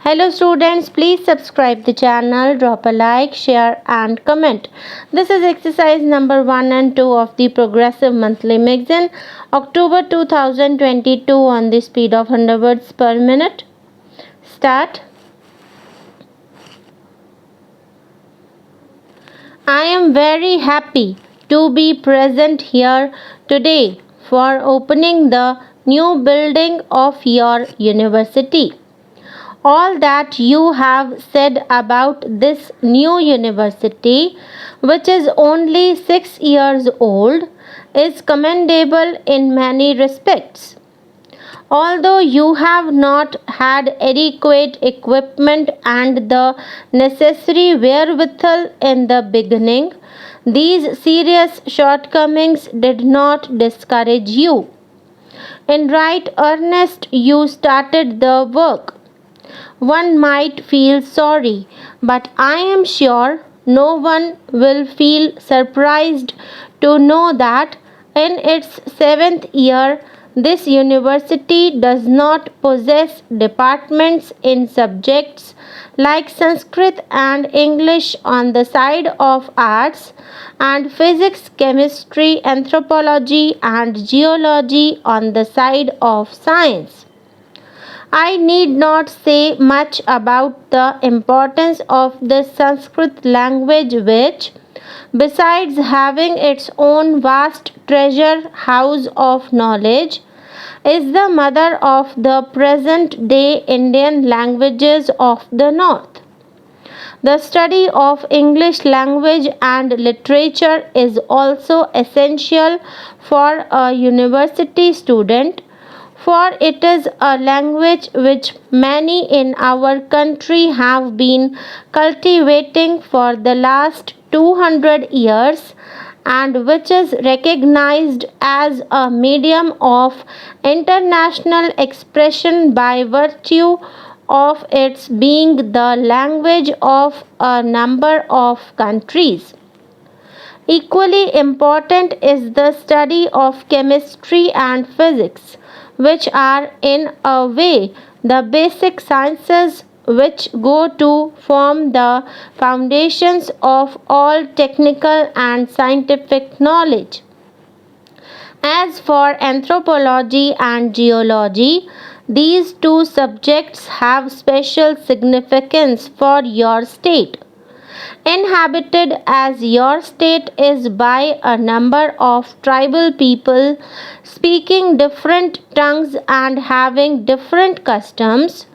Hello students, please subscribe the channel, drop a like, share and comment. This is exercise number 1 and 2 of the Progressive Monthly Magazine, October 2022 on the speed of 100 words per minute. Start. I am very happy to be present here today for opening the new building of your university. All that you have said about this new university, which is only 6 years old, is commendable in many respects. Although you have not had adequate equipment and the necessary wherewithal in the beginning, these serious shortcomings did not discourage you. In right earnest, you started the work. One might feel sorry, but I am sure no one will feel surprised to know that in its 7th year, this university does not possess departments in subjects like Sanskrit and English on the side of arts, and physics, chemistry, anthropology, and geology on the side of science. I need not say much about the importance of the Sanskrit language, which, besides having its own vast treasure house of knowledge, is the mother of the present day Indian languages of the North. The study of English language and literature is also essential for a university student, for it is a language which many in our country have been cultivating for the last 200 years and which is recognized as a medium of international expression by virtue of its being the language of a number of countries. Equally important is the study of chemistry and physics, which are in a way the basic sciences which go to form the foundations of all technical and scientific knowledge. As for anthropology and geology, these two subjects have special significance for your state. Inhabited as your state is by a number of tribal people speaking different tongues and having different customs,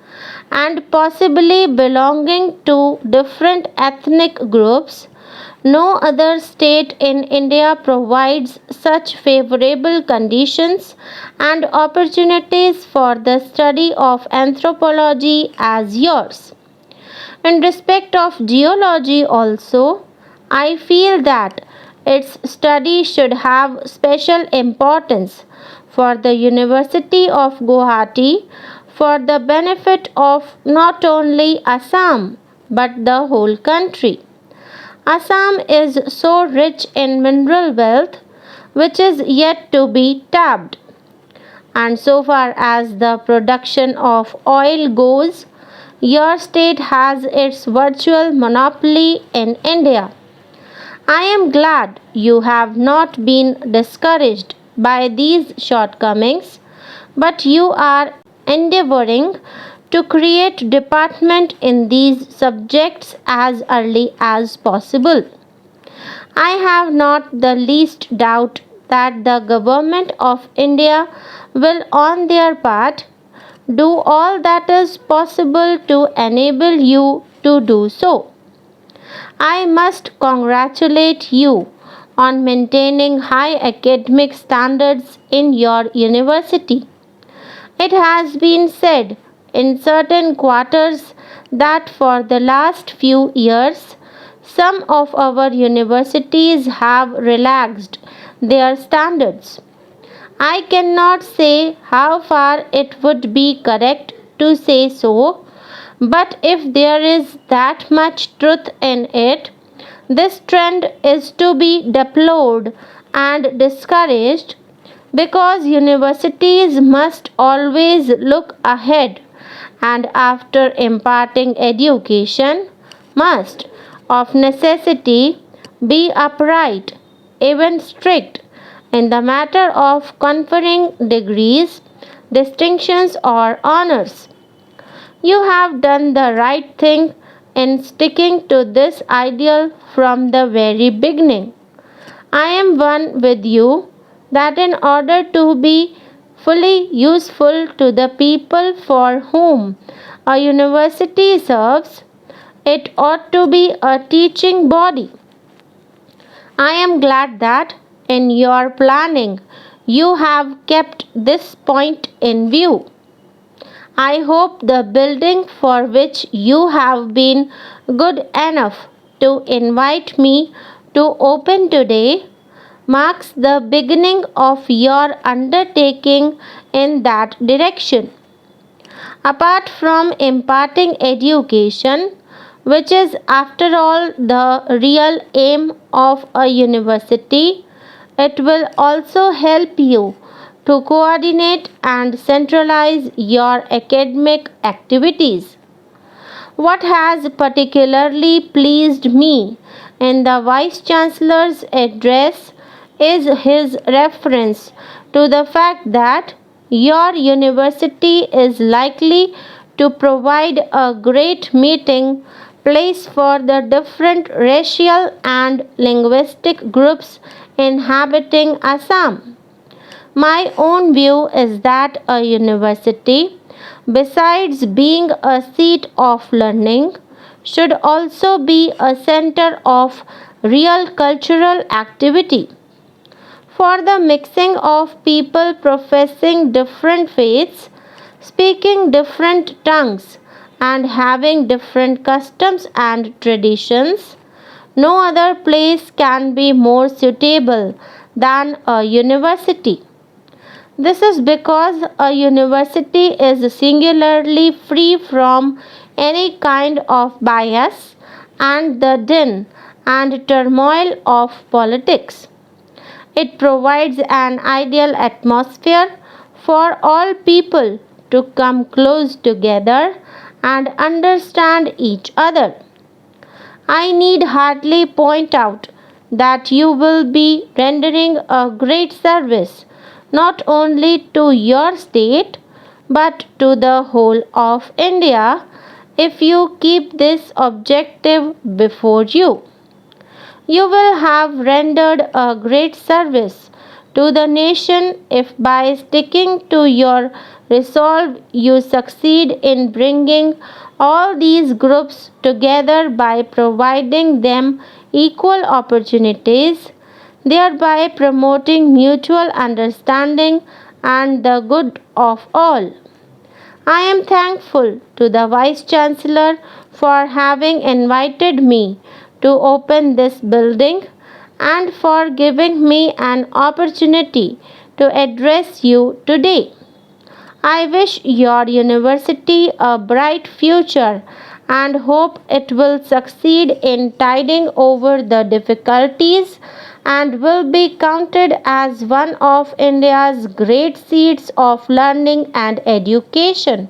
and possibly belonging to different ethnic groups, no other state in India provides such favorable conditions and opportunities for the study of anthropology as yours. In respect of geology also, I feel that its study should have special importance for the University of Guwahati for the benefit of not only Assam but the whole country. Assam is so rich in mineral wealth which is yet to be tapped. And so far as the production of oil goes, your state has its virtual monopoly in India. I am glad you have not been discouraged by these shortcomings, but you are endeavoring to create department in these subjects as early as possible. I have not the least doubt that the government of India will on their part do all that is possible to enable you to do so. I must congratulate you on maintaining high academic standards in your university. It has been said in certain quarters that for the last few years some of our universities have relaxed their standards. I cannot say how far it would be correct to say so, but if there is that much truth in it, this trend is to be deplored and discouraged because universities must always look ahead and after imparting education, must of necessity be upright, even strict, in the matter of conferring degrees, distinctions, or honors. You have done the right thing in sticking to this ideal from the very beginning. I am one with you that in order to be fully useful to the people for whom a university serves, it ought to be a teaching body. I am glad that in your planning you have kept this point in view. I hope the building for which you have been good enough to invite me to open today marks the beginning of your undertaking in that direction. Apart from imparting education, which is after all the real aim of a university, it will also help you to coordinate and centralize your academic activities. What has particularly pleased me in the Vice Chancellor's address is his reference to the fact that your university is likely to provide a great meeting place for the different racial and linguistic groups inhabiting Assam. My own view is that a university, besides being a seat of learning, should also be a center of real cultural activity. For the mixing of people professing different faiths, speaking different tongues, and having different customs and traditions, no other place can be more suitable than a university. This is because a university is singularly free from any kind of bias and the din and turmoil of politics. It provides an ideal atmosphere for all people to come close together and understand each other. I need hardly point out that you will be rendering a great service not only to your state but to the whole of India if you keep this objective before you. You will have rendered a great service to the nation if by sticking to your resolve you succeed in bringing all these groups together by providing them equal opportunities, thereby promoting mutual understanding and the good of all. I am thankful to the Vice Chancellor for having invited me to open this building and for giving me an opportunity to address you today. I wish your university a bright future and hope it will succeed in tiding over the difficulties and will be counted as one of India's great seats of learning and education.